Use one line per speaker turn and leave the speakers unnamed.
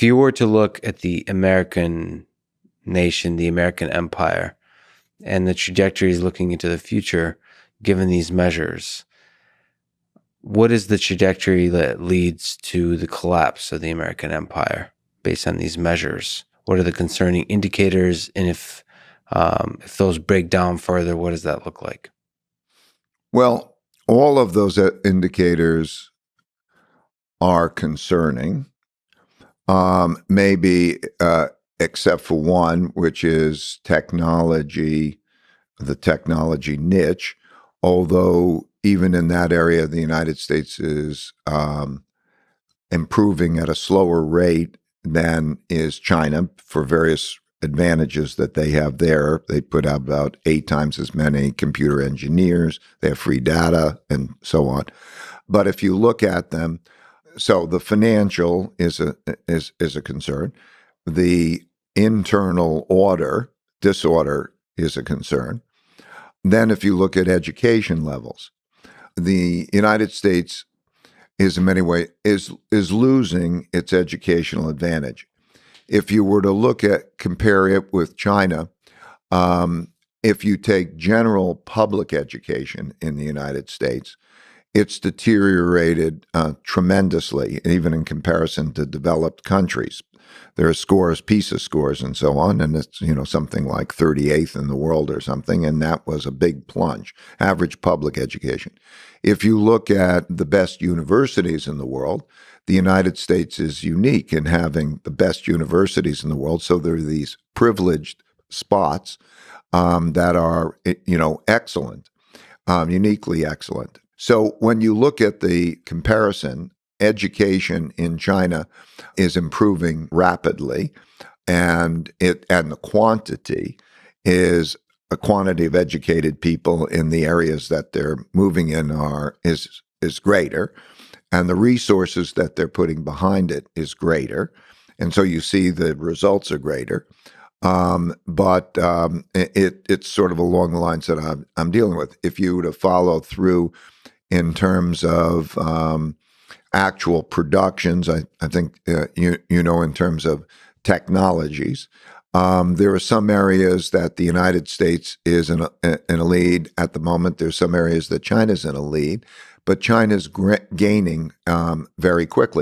If you were to look at the American nation, the American empire, and the trajectories looking into the future, given these measures, what is the trajectory that leads to the collapse of the American empire based on these measures? What are the concerning indicators? And if those break down further, what does that look like?
Well, all of those indicators are concerning, maybe except for one, which is technology, the technology niche, although even in that area, the United States is improving at a slower rate than is China for various advantages that they have there. They put out about 8 times as many computer engineers. They have free data and so on. But if you look at them, so the financial is a concern. The internal disorder is a concern. Then if you look at education levels, the United States is in many ways is losing its educational advantage. If you were to compare it with China, if you take general public education in the United States, it's deteriorated tremendously, even in comparison to developed countries. There are scores, PISA scores, and so on, and it's something like 38th in the world or something, and that was a big plunge. Average public education. If you look at the best universities in the world, the United States is unique in having the best universities in the world. So there are these privileged spots that are, excellent, uniquely excellent. So when you look at the comparison, education in China is improving rapidly, and the quantity is a quantity of educated people in the areas that they're moving in is greater, and the resources that they're putting behind it is greater, and so you see the results are greater. But it's sort of along the lines that I'm dealing with. If you were to follow through in terms of actual productions, I think in terms of technologies, there are some areas that the United States is in a lead at the moment. There's some areas that China's in a lead, but China's gaining very quickly.